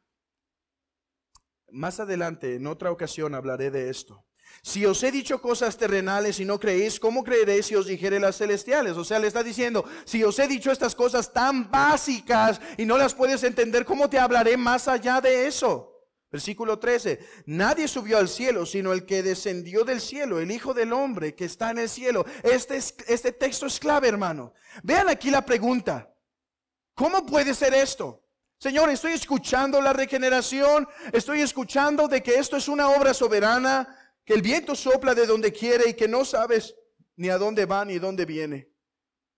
Más adelante, en otra ocasión, hablaré de esto. Si os he dicho cosas terrenales y no creéis, ¿cómo creeréis si os dijere las celestiales? O sea, le está diciendo, si os he dicho estas cosas tan básicas y no las puedes entender, ¿cómo te hablaré más allá de eso? Versículo 13, nadie subió al cielo, sino el que descendió del cielo, el Hijo del Hombre que está en el cielo. Este texto es clave, hermano. Vean aquí la pregunta. ¿Cómo puede ser esto? Señor, estoy escuchando la regeneración, estoy escuchando de que esto es una obra soberana, que el viento sopla de donde quiere y que no sabes ni a dónde va ni dónde viene.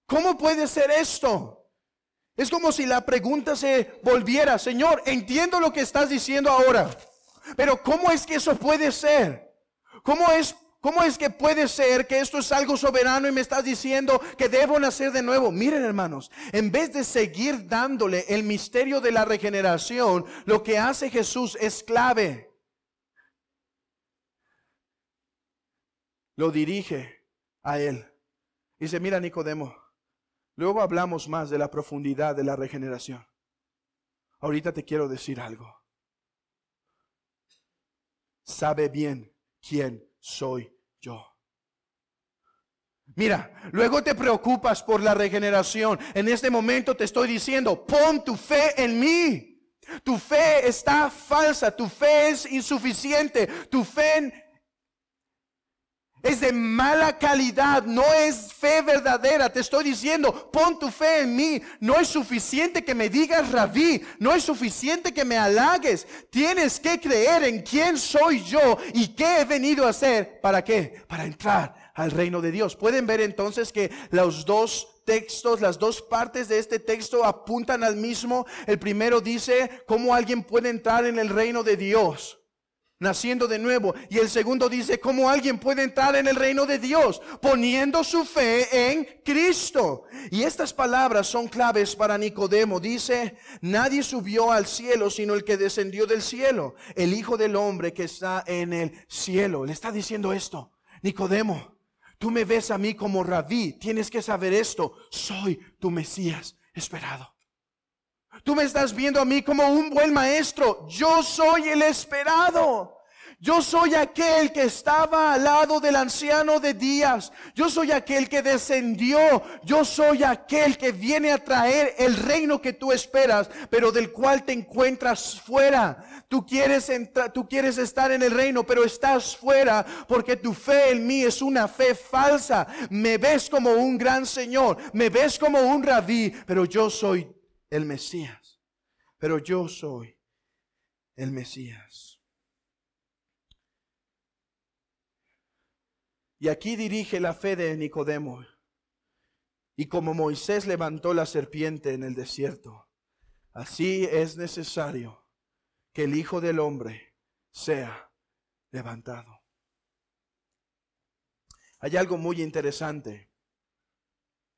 ¿Cómo puede ser esto? Es como si la pregunta se volviera: Señor, entiendo lo que estás diciendo ahora, pero ¿cómo es que eso puede ser? ¿Cómo es que puede ser que esto es algo soberano y me estás diciendo que debo nacer de nuevo? Miren, hermanos, en vez de seguir dándole el misterio de la regeneración, lo que hace Jesús es clave. Lo dirige a él. Dice: mira, Nicodemo, luego hablamos más de la profundidad de la regeneración. Ahorita te quiero decir algo. Sabe bien quién soy yo. Mira, luego te preocupas por la regeneración. En este momento te estoy diciendo: pon tu fe en mí. Tu fe está falsa, tu fe es insuficiente, tu fe es de mala calidad, no es fe verdadera. Te estoy diciendo: pon tu fe en mí. No es suficiente que me digas rabí, no es suficiente que me halagues. Tienes que creer en quién soy yo y qué he venido a hacer. ¿Para qué? Para entrar al reino de Dios. Pueden ver entonces que los dos textos, las dos partes de este texto apuntan al mismo. El primero dice cómo alguien puede entrar en el reino de Dios naciendo de nuevo, y el segundo dice cómo alguien puede entrar en el reino de Dios poniendo su fe en Cristo. Y estas palabras son claves para Nicodemo. Dice: nadie subió al cielo sino el que descendió del cielo, el Hijo del Hombre que está en el cielo. Le está diciendo esto: Nicodemo, tú me ves a mí como rabí, tienes que saber esto: soy tu Mesías esperado. Tú me estás viendo a mí como un buen maestro. Yo soy el esperado. Yo soy aquel que estaba al lado del anciano de días. Yo soy aquel que descendió. Yo soy aquel que viene a traer el reino que tú esperas, pero del cual te encuentras fuera. Tú quieres entrar, tú quieres estar en el reino, pero estás fuera porque tu fe en mí es una fe falsa. Me ves como un gran Señor, me ves como un rabí, pero yo soy el Mesías. Pero yo soy el Mesías. Y aquí dirige la fe de Nicodemo. Y como Moisés levantó la serpiente en el desierto, así es necesario que el Hijo del Hombre sea levantado. Hay algo muy interesante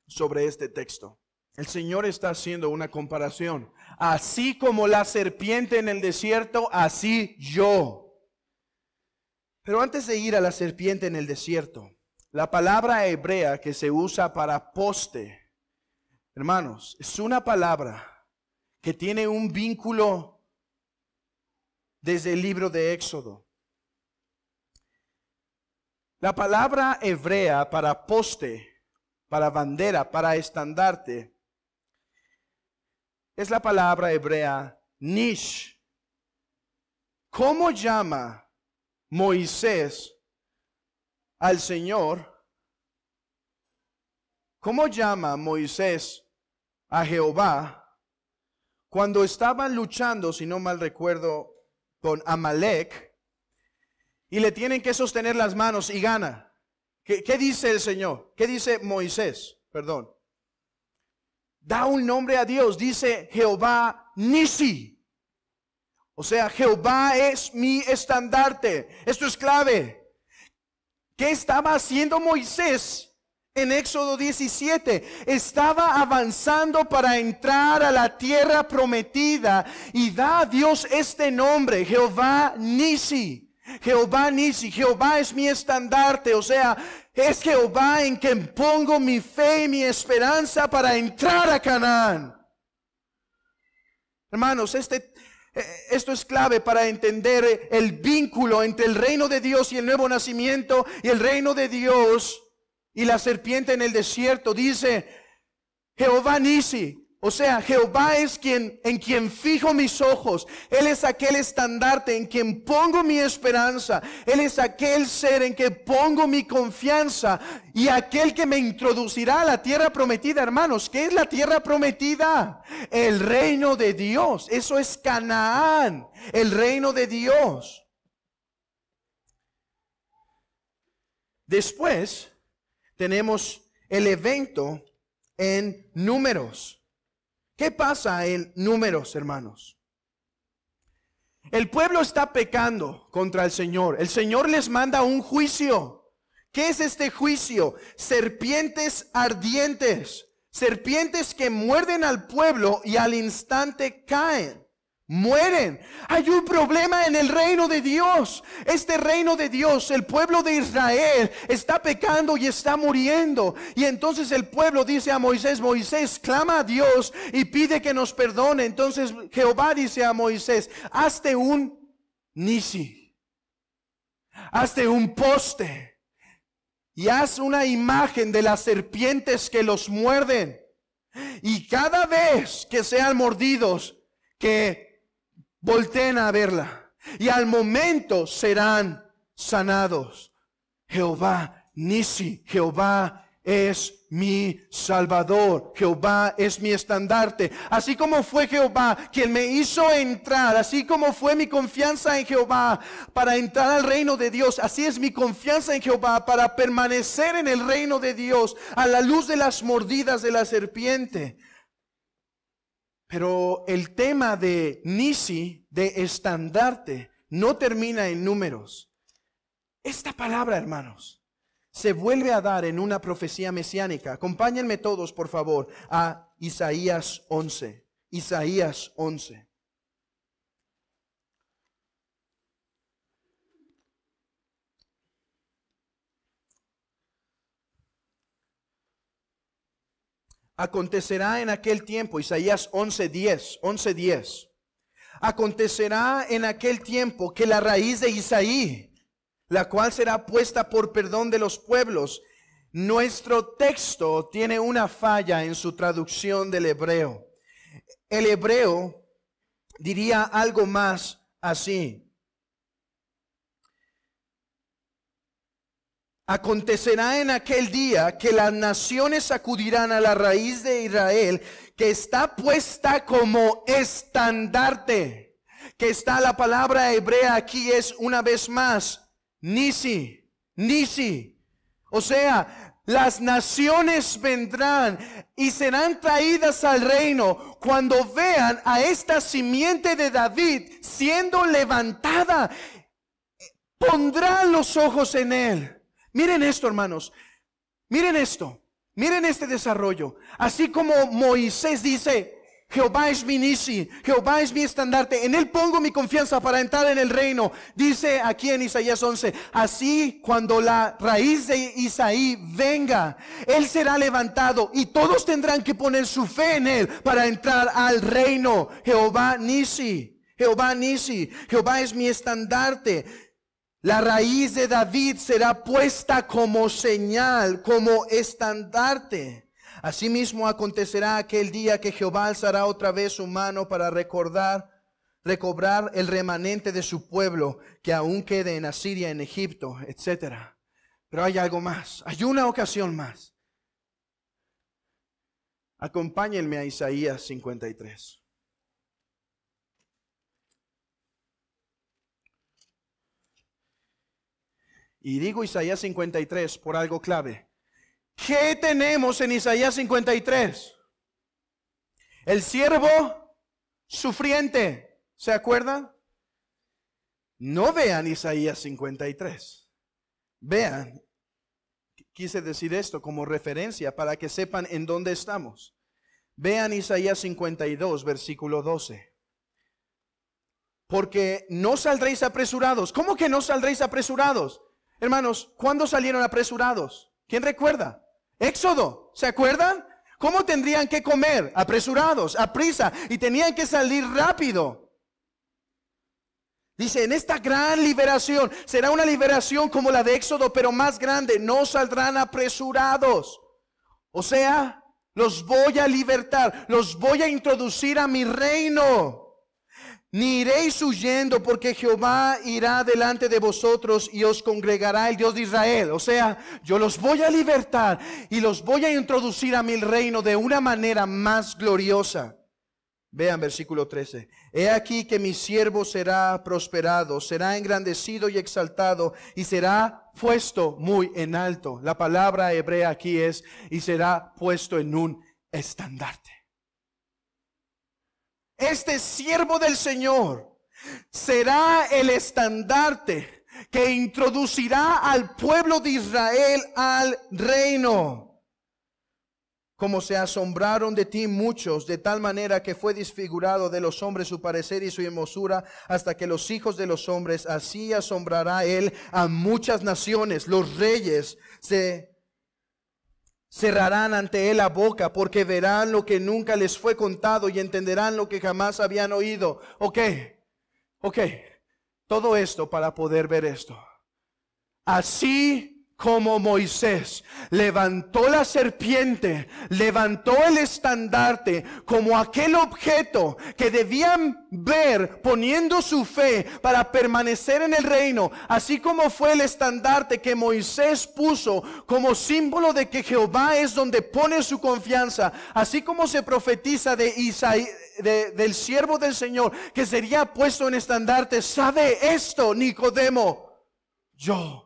sobre este texto. El Señor está haciendo una comparación. Así como la serpiente en el desierto, así yo. Pero antes de ir a la serpiente en el desierto, la palabra hebrea que se usa para poste, hermanos, es una palabra que tiene un vínculo desde el libro de Éxodo. La palabra hebrea para poste, para bandera, para estandarte, es la palabra hebrea nish. ¿Cómo llama Moisés al Señor? ¿Cómo llama Moisés a Jehová cuando estaban luchando, si no mal recuerdo, con Amalek, y le tienen que sostener las manos y gana? ¿Qué dice el Señor? ¿Qué dice Moisés? Perdón. Da un nombre a Dios, dice Jehová Nisi. O sea, Jehová es mi estandarte. Esto es clave. ¿Qué estaba haciendo Moisés en Éxodo 17? Estaba avanzando para entrar a la tierra prometida y da a Dios este nombre, Jehová Nisi. Jehová Nisi, Jehová es mi estandarte. O sea, es Jehová en quien pongo mi fe y mi esperanza para entrar a Canaán. Hermanos, esto es clave para entender el vínculo entre el reino de Dios y el nuevo nacimiento, y el reino de Dios y la serpiente en el desierto. Dice Jehová Nisi. O sea, Jehová es en quien fijo mis ojos. Él es aquel estandarte en quien pongo mi esperanza. Él es aquel ser en que pongo mi confianza, y aquel que me introducirá a la tierra prometida. Hermanos, ¿qué es la tierra prometida? El reino de Dios. Eso es Canaán, el reino de Dios. Después tenemos el evento en Números. ¿Qué pasa en Números, hermanos? El pueblo está pecando contra el Señor. El Señor les manda un juicio. ¿Qué es este juicio? Serpientes ardientes. Serpientes que muerden al pueblo y al instante caen. Mueren. Hay un problema en el reino de Dios. Este reino de Dios, el pueblo de Israel, está pecando y está muriendo. Y entonces el pueblo dice a Moisés: Moisés, clama a Dios y pide que nos perdone. Entonces Jehová dice a Moisés: hazte un nisi, hazte un poste y haz una imagen de las serpientes que los muerden. Y cada vez que sean mordidos, que volteen a verla, y al momento serán sanados. Jehová Nisi, Jehová es mi Salvador, Jehová es mi estandarte. Así como fue Jehová quien me hizo entrar, así como fue mi confianza en Jehová para entrar al reino de Dios, así es mi confianza en Jehová para permanecer en el reino de Dios a la luz de las mordidas de la serpiente. Pero el tema de Nisi, de estandarte, no termina en Números. Esta palabra, hermanos, se vuelve a dar en una profecía mesiánica. Acompáñenme todos, por favor, a Isaías 11. Isaías 11. Acontecerá en aquel tiempo, Isaías 11:10, 11:10. Acontecerá en aquel tiempo que la raíz de Isaí, la cual será puesta por perdón de los pueblos. Nuestro texto tiene una falla en su traducción del hebreo. El hebreo diría algo más así: acontecerá en aquel día que las naciones acudirán a la raíz de Israel, que está puesta como estandarte. Que está la palabra hebrea aquí es una vez más Nisi, Nisi. O sea, las naciones vendrán y serán traídas al reino cuando vean a esta simiente de David siendo levantada. Pondrán los ojos en él. Miren esto, hermanos. Miren esto. Miren este desarrollo. Así como Moisés dice: Jehová es mi Nisi, Jehová es mi estandarte, en él pongo mi confianza para entrar en el reino. Dice aquí en Isaías 11: así cuando la raíz de Isaí venga, él será levantado y todos tendrán que poner su fe en él para entrar al reino. Jehová Nisi, Jehová Nisi, Jehová es mi estandarte. La raíz de David será puesta como señal, como estandarte. Asimismo acontecerá aquel día que Jehová alzará otra vez su mano para recobrar el remanente de su pueblo que aún quede en Asiria, en Egipto, etc. Pero hay algo más, hay una ocasión más. Acompáñenme a Isaías 53. Y digo Isaías 53 por algo clave. ¿Qué tenemos en Isaías 53? El siervo sufriente. ¿Se acuerdan? No vean Isaías 53. Vean, quise decir esto como referencia para que sepan en dónde estamos. Vean Isaías 52, versículo 12. Porque no saldréis apresurados. ¿Cómo que no saldréis apresurados? Hermanos, ¿cuándo salieron apresurados? ¿Quién recuerda? Éxodo, ¿se acuerdan? ¿Cómo tendrían que comer? Apresurados, a prisa, y tenían que salir rápido. Dice, en esta gran liberación, será una liberación como la de Éxodo, pero más grande, no saldrán apresurados. O sea, los voy a libertar, los voy a introducir a mi reino. Ni iréis huyendo, porque Jehová irá delante de vosotros y os congregará el Dios de Israel. O sea, yo los voy a libertar y los voy a introducir a mi reino de una manera más gloriosa. Vean versículo 13. He aquí que mi siervo será prosperado, será engrandecido y exaltado, y será puesto muy en alto. La palabra hebrea aquí es: y será puesto en un estandarte. este siervo del Señor, será el estandarte que introducirá al pueblo de Israel al reino. Como se asombraron de ti muchos, de tal manera que fue desfigurado de los hombres su parecer y su hermosura, hasta que los hijos de los hombres, así asombrará él a muchas naciones. Los reyes se cerrarán ante él la boca, porque verán lo que nunca les fue contado y entenderán lo que jamás habían oído. Ok, todo esto para poder ver esto. Así como Moisés levantó la serpiente, levantó el estandarte como aquel objeto que debían ver poniendo su fe para permanecer en el reino, así como fue el estandarte que Moisés puso como símbolo de que Jehová es donde pone su confianza, así como se profetiza de Isaías, del siervo del Señor que sería puesto en estandarte. ¿Sabe esto, Nicodemo? Yo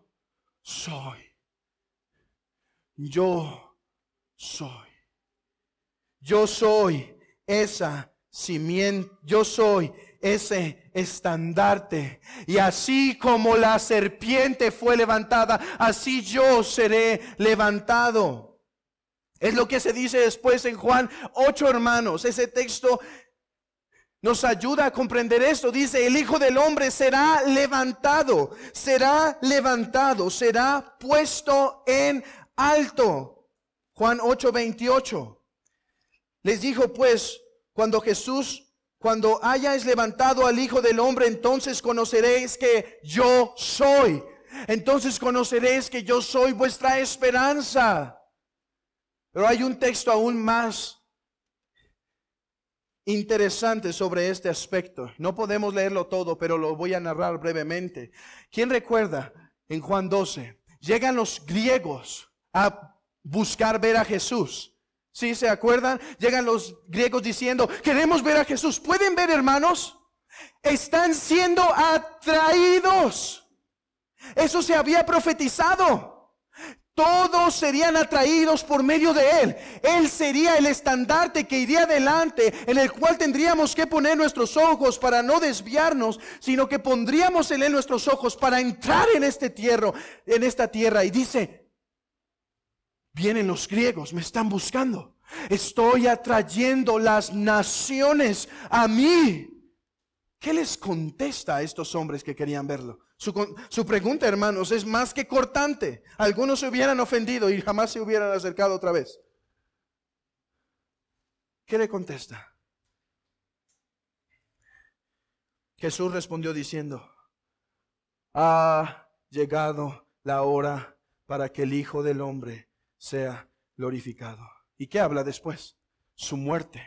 soy esa simiente, yo soy ese estandarte. Y así como la serpiente fue levantada, así yo seré levantado. Es lo que se dice después en Juan 8, hermanos. Ese texto nos ayuda a comprender esto. Dice, el Hijo del Hombre será levantado, será puesto en alto. Juan 8:28. Les dijo pues, cuando hayáis levantado al Hijo del Hombre, entonces conoceréis que yo soy. Entonces conoceréis que yo soy vuestra esperanza. Pero hay un texto aún más interesante sobre este aspecto. No podemos leerlo todo, pero lo voy a narrar brevemente. ¿Quién recuerda en Juan 12? Llegan los griegos a buscar ver a Jesús. ¿Sí se acuerdan? Llegan los griegos diciendo, queremos ver a Jesús. ¿Pueden ver, hermanos? Están siendo atraídos. Eso se había profetizado. Todos serían atraídos por medio de Él. Él sería el estandarte que iría adelante, en el cual tendríamos que poner nuestros ojos para no desviarnos, sino que pondríamos en Él nuestros ojos para entrar en esta tierra. Y dice, vienen los griegos, me están buscando. Estoy atrayendo las naciones a mí. ¿Qué les contesta a estos hombres que querían verlo? Su pregunta, hermanos, es más que cortante. Algunos se hubieran ofendido y jamás se hubieran acercado otra vez. ¿Qué le contesta? Jesús respondió diciendo, ha llegado la hora para que el Hijo del Hombre sea glorificado. ¿Y qué habla después? Su muerte,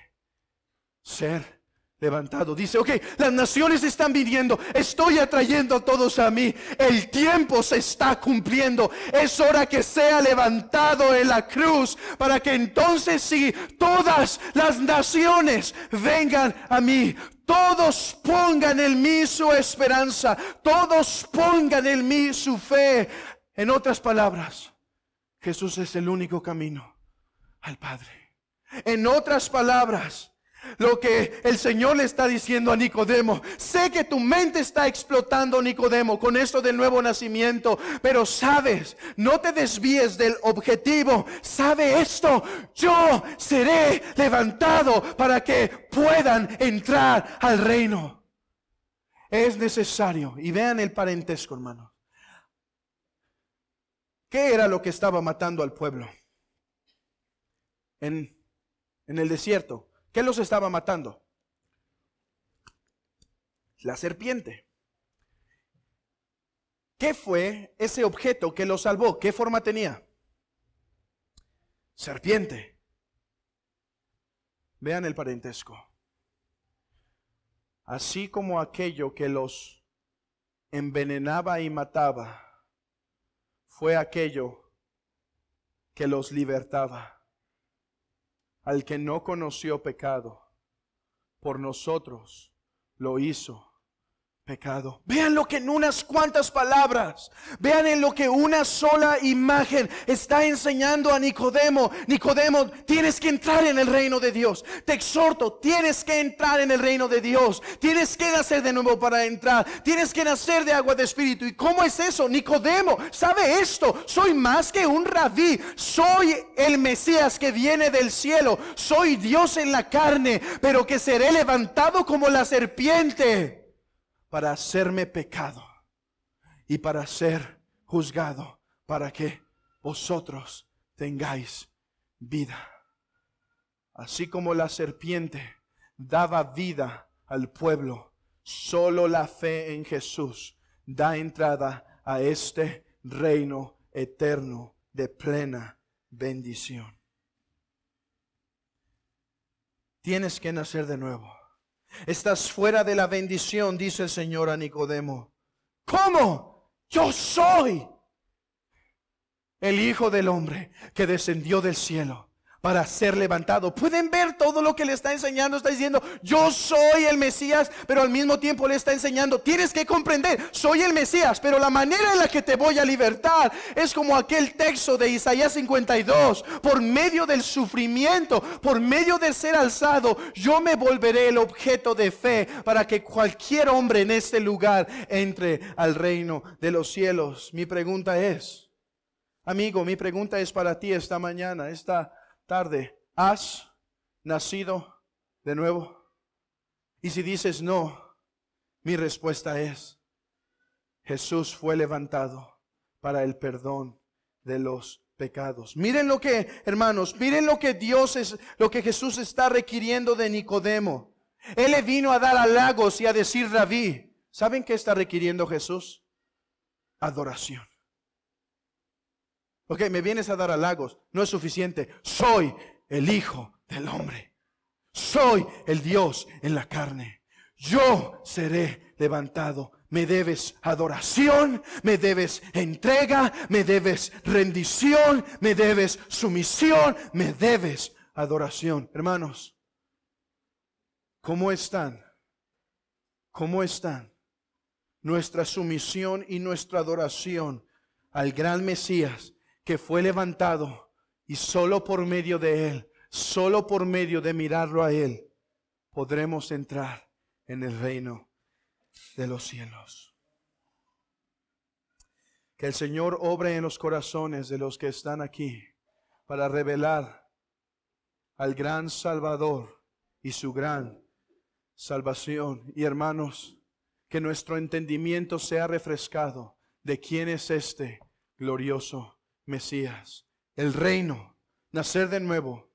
ser levantado. Dice, ok, las naciones están viniendo, estoy atrayendo a todos a mí, el tiempo se está cumpliendo, es hora que sea levantado en la cruz, para que entonces sí, todas las naciones vengan a mí, todos pongan en mí su esperanza, todos pongan en mí su fe. En otras palabras, Jesús es el único camino al Padre. En otras palabras, lo que el Señor le está diciendo a Nicodemo, sé que tu mente está explotando, Nicodemo, con esto del nuevo nacimiento, pero sabes, no te desvíes del objetivo. Sabe esto, yo seré levantado para que puedan entrar al reino. Es necesario, y vean el parentesco, hermano. ¿Qué era lo que estaba matando al pueblo en el desierto? ¿Qué los estaba matando? La serpiente. ¿Qué fue ese objeto que los salvó? ¿Qué forma tenía? Serpiente. Vean el parentesco. Así como aquello que los envenenaba y mataba, fue aquello que los libertaba. Al que no conoció pecado, por nosotros lo hizo pecado. Vean lo que en unas cuantas palabras, vean en lo que una sola imagen está enseñando a Nicodemo. Nicodemo, tienes que entrar en el reino de Dios. Te exhorto, tienes que entrar en el reino de Dios. Tienes que nacer de nuevo para entrar. Tienes que nacer de agua de espíritu. ¿Y cómo es eso? Nicodemo, ¿sabe esto? Soy más que un rabí. Soy el Mesías que viene del cielo. Soy Dios en la carne, pero que seré levantado como la serpiente para hacerme pecado y para ser juzgado, para que vosotros tengáis vida. Así como la serpiente daba vida al pueblo, solo la fe en Jesús da entrada a este reino eterno de plena bendición. Tienes que nacer de nuevo. Estás fuera de la bendición, dice el Señor a Nicodemo. ¿Cómo? Yo soy el Hijo del Hombre que descendió del cielo para ser levantado. Pueden ver todo lo que le está enseñando. Está diciendo, yo soy el Mesías, pero al mismo tiempo le está enseñando, tienes que comprender, soy el Mesías, pero la manera en la que te voy a libertar es como aquel texto de Isaías 52. Por medio del sufrimiento, por medio de ser alzado, yo me volveré el objeto de fe para que cualquier hombre en este lugar entre al reino de los cielos. Mi pregunta es, amigo, mi pregunta es para ti esta mañana, esta tarde: ¿has nacido de nuevo? Y si dices no, mi respuesta es: Jesús fue levantado para el perdón de los pecados. Miren lo que, hermanos, miren lo que lo que Jesús está requiriendo de Nicodemo. Él le vino a dar halagos y a decir rabí. ¿Saben qué está requiriendo Jesús? Adoración. Ok, me vienes a dar halagos, no es suficiente. Soy el Hijo del Hombre. Soy el Dios en la carne. Yo seré levantado. Me debes adoración, me debes entrega, me debes rendición, me debes sumisión, me debes adoración. Hermanos, ¿cómo están? ¿Cómo están nuestra sumisión y nuestra adoración al gran Mesías que fue levantado, y solo por medio de Él, solo por medio de mirarlo a Él, podremos entrar en el reino de los cielos? Que el Señor obre en los corazones de los que están aquí para revelar al gran Salvador y su gran salvación. Y hermanos, que nuestro entendimiento sea refrescado de quién es este glorioso Mesías. El reino, nacer de nuevo,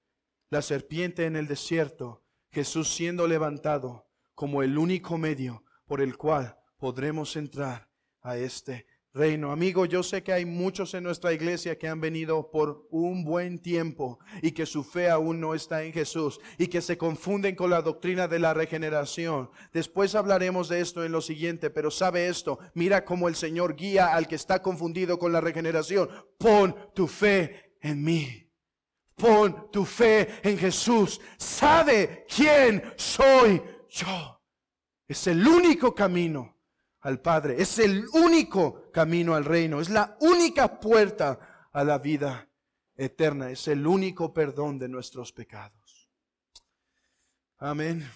la serpiente en el desierto, Jesús siendo levantado como el único medio por el cual podremos entrar a este reino. Amigo, yo sé que hay muchos en nuestra iglesia que han venido por un buen tiempo y que su fe aún no está en Jesús y que se confunden con la doctrina de la regeneración. Después hablaremos de esto en lo siguiente, pero sabe esto: mira cómo el Señor guía al que está confundido con la regeneración. Pon tu fe en mí. Pon tu fe en Jesús. Sabe quién soy yo. Es el único camino al Padre, es el único camino al reino, es la única puerta a la vida eterna, es el único perdón de nuestros pecados. Amén.